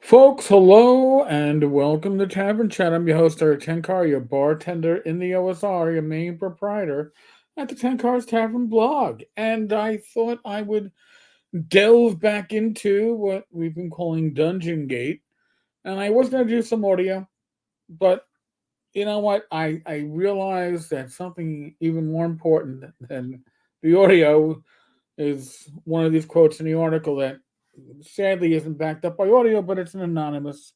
Folks, hello and welcome to Tavern Chat. I'm your host, Eric Tenkar, your bartender in the OSR, your main proprietor at the Tenkar's Tavern blog. And I thought I would delve back into what we've been calling Dungeon Gate. And I was going to do some audio, but you know what? I realized that something even more important than the audio is one of these quotes in the article that sadly isn't backed up by audio, but it's an anonymous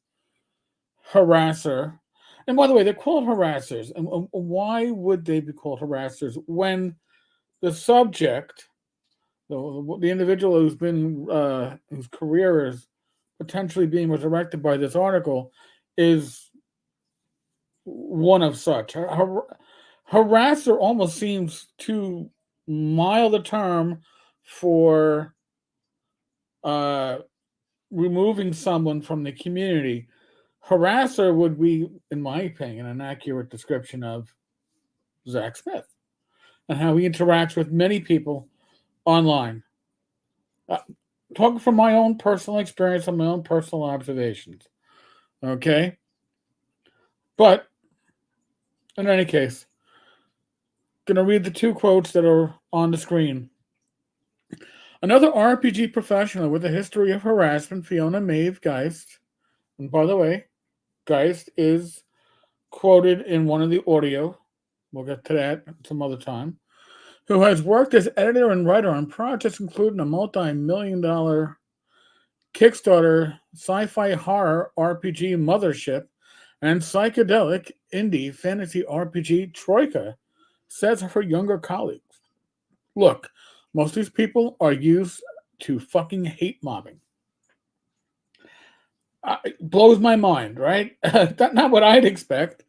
harasser. And by the way, they're called harassers. And why would they be called harassers when the subject, the individual whose career is potentially being resurrected by this article, is one of such? Harasser almost seems too mild a term for uh, removing someone from the community. Harasser would be, in my opinion, an accurate description of Zach Smith and how he interacts with many people online. Uh, Talking from my own personal experience and my own personal observations. Okay? But in any case, going to read the two quotes that are on the screen. Another RPG professional with a history of harassment, Fiona Maeve Geist. And by the way, Geist is quoted in one of the audio. We'll get to that some other time. Who has worked as editor and writer on projects including a multi-million dollar Kickstarter sci-fi horror RPG Mothership and psychedelic indie fantasy RPG Troika, says her younger colleagues. Look, most of these people are used to fucking hate mobbing. It blows my mind, right? That's not what I'd expect.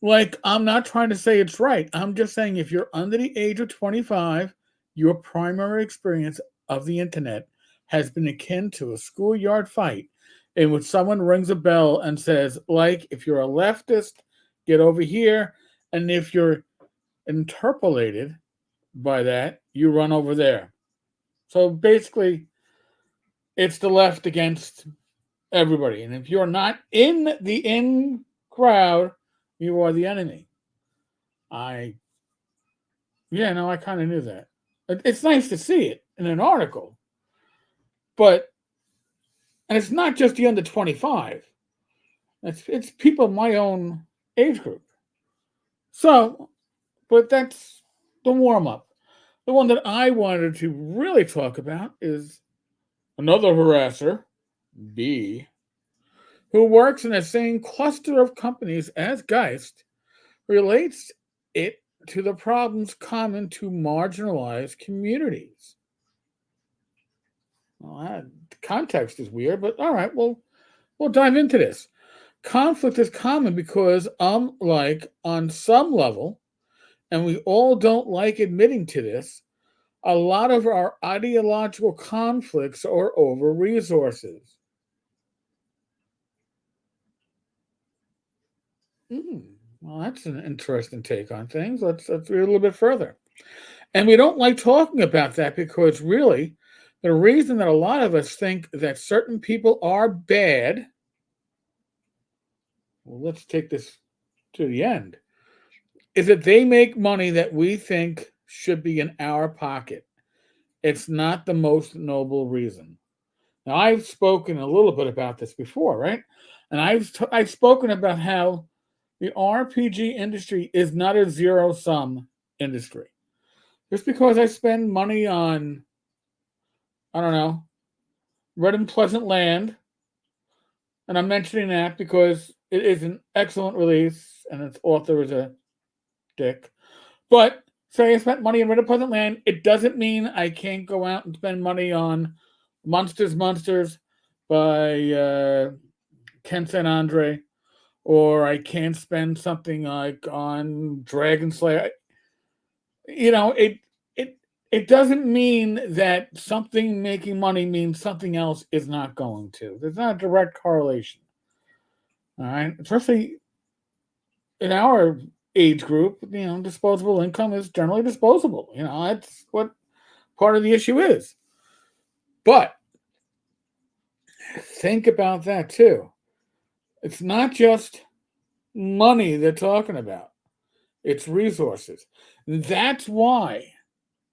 Like, I'm not trying to say it's right. I'm just saying if you're under the age of 25, your primary experience of the internet has been akin to a schoolyard fight in which someone rings a bell and says, like, if you're a leftist, get over here. And if you're interpolated by that, you run over there. So basically, it's the left against everybody. And if you're not in the in crowd, you are the enemy. I Yeah, no, I kind of knew that. It's nice to see it in an article, but and it's not just the under 25. It's people my own age group. So, but that's the warm up. The one that I wanted to really talk about is another harasser, B, who works in the same cluster of companies as Geist, relates it to the problems common to marginalized communities. Well, the context is weird, but all right, we'll dive into this. Conflict is common because, like on some level, and we all don't like admitting to this, a lot of our ideological conflicts are over resources. Hmm. Well, that's an interesting take on things. Let's read a little bit further. And we don't like talking about that because really, the reason that a lot of us think that certain people are bad. Well, let's take this to the end. Is that they make money that we think should be in our pocket. It's not the most noble reason. Now, I've spoken a little bit about this before, right? And I've spoken about how the RPG industry is not a zero sum industry. Just because I spend money on, I don't know, Red and Pleasant Land, and I'm mentioning that because it is an excellent release and its author is a dick. But say I spent money on Red and Pleasant Land, it doesn't mean I can't go out and spend money on Monsters by Ken St. Andre, or I can't spend something like on Dragon Slayer. You know, it it doesn't mean that something making money means something else is not going to. There's not a direct correlation. All right, especially in our age group, disposable income is generally disposable. That's what part of the issue is. But think about that too. It's not just money they're talking about, it's resources. That's why,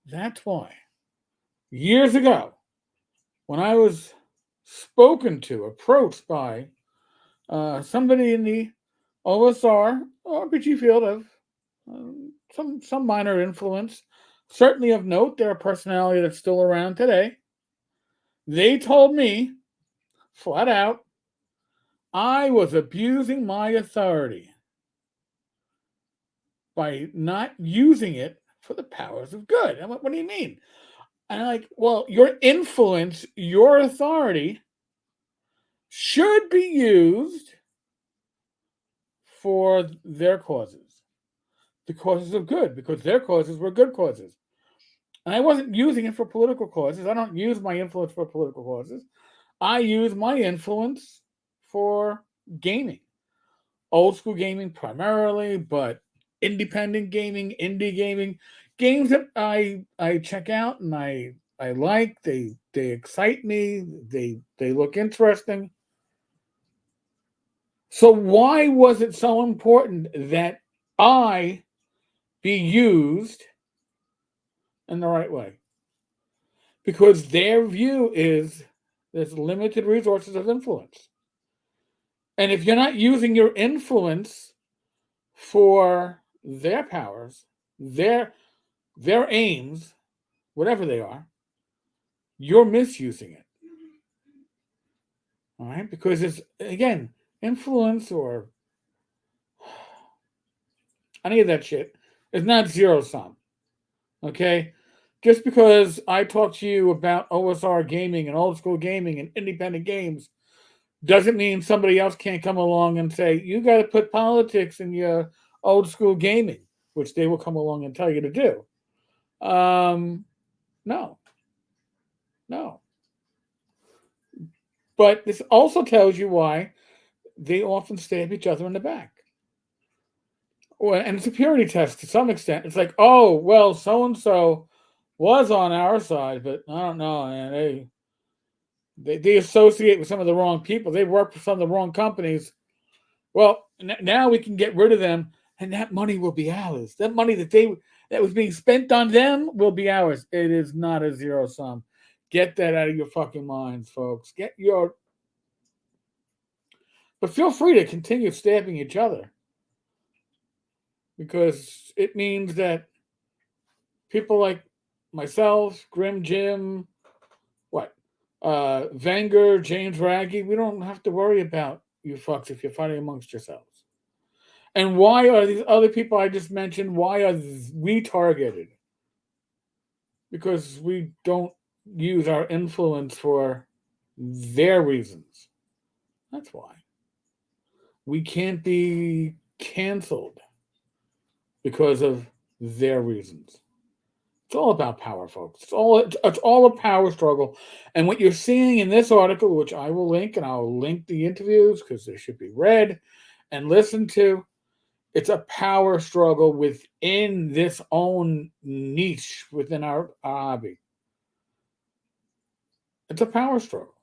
that's why, years ago, when I was spoken to, approached by somebody in the OSR RPG field of some minor influence, certainly of note, they're a personality that's still around today. They told me flat out I was abusing my authority by not using it for the powers of good. And what do you mean? And I'm like, well, your influence, your authority should be used for their causes, the causes of good, because their causes were good causes. And I wasn't using it for political causes. I don't use my influence for political causes. I use my influence for gaming. Old school gaming primarily, but independent gaming, indie gaming, games that I check out and I like. They excite me. They look interesting. So why was it so important that I be used in the right way? Because their view is there's limited resources of influence. And if you're not using your influence for their powers, their aims, whatever they are, you're misusing it. All right? Because it's, again, influence or any of that shit is not zero sum. Okay? Just because I talk to you about OSR gaming and old school gaming and independent games doesn't mean somebody else can't come along and say, you got to put politics in your old school gaming, which they will come along and tell you to do. No, no. But this also tells you why they often stab each other in the back. Well, and security tests to some extent. It's like, oh, well, so and so was on our side, but I don't know, man. They associate with some of the wrong people. They work for some of the wrong companies. Well, now we can get rid of them, and that money will be ours. That money that was being spent on them will be ours. It is not a zero sum. Get that out of your fucking minds, folks. But feel free to continue stabbing each other because it means that people like myself, Grim Jim, what, Vanger, James Raggy, we don't have to worry about you fucks if you're fighting amongst yourselves. And why are these other people I just mentioned, why are we targeted? Because we don't use our influence for their reasons. That's why. We can't be canceled because of their reasons. It's all about power, folks. It's all a power struggle. And what you're seeing in this article, which I will link, and I'll link the interviews because they should be read and listened to, it's a power struggle within this own niche within our hobby. It's a power struggle.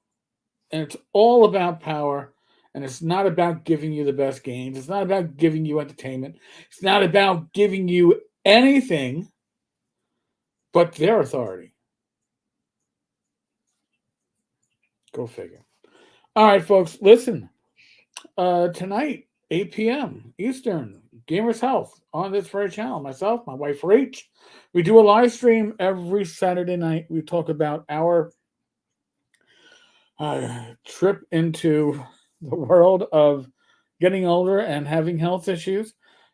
And it's all about power. And it's not about giving you the best games. It's not about giving you entertainment. It's not about giving you anything but their authority. Go figure. All right, folks, listen. Tonight, 8 p.m. Eastern, Gamers Health on this very channel. Myself, my wife Rach. We do a live stream every Saturday night. We talk about our trip into the world of getting older and having health issues.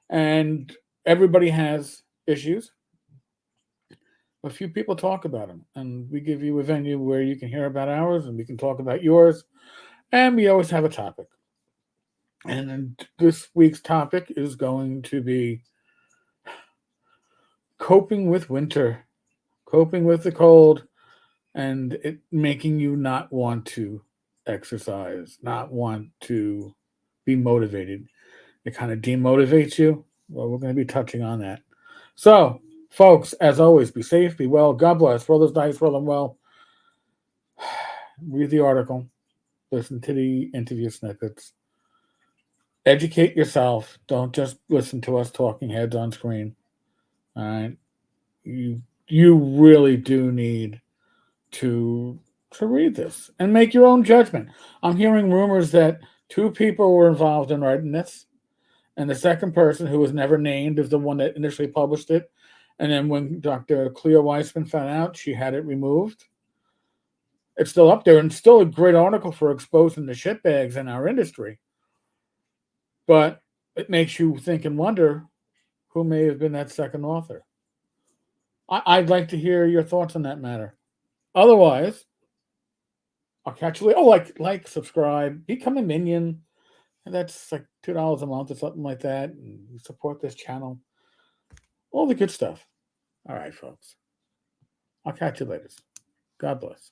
And everybody has issues. A few people talk about them. And we give you a venue where you can hear about ours and we can talk about yours. And we always have a topic. And this week's topic is going to be coping with winter, coping with the cold, and it making you not want to exercise, not want to be motivated. It kind of demotivates you. Well, we're going to be touching on that. So, folks, as always, be safe, be well. God bless. Roll those dice, roll them well. Read the article. Listen to the interview snippets. Educate yourself. Don't just listen to us talking heads on screen. All right. You really do need to to read this and make your own judgment. I'm hearing rumors that two people were involved in writing this, and the second person, who was never named, is the one that initially published it. And then when Dr. Cleo Weissman found out, she had it removed. It's still up there, and still a great article for exposing the shitbags in our industry. But it makes you think and wonder who may have been that second author. I'd like to hear your thoughts on that matter. Otherwise, I'll catch you later. Oh, subscribe, become a minion. And that's like $2 a month or something like that. And you support this channel. All the good stuff. All right, folks. I'll catch you later. God bless.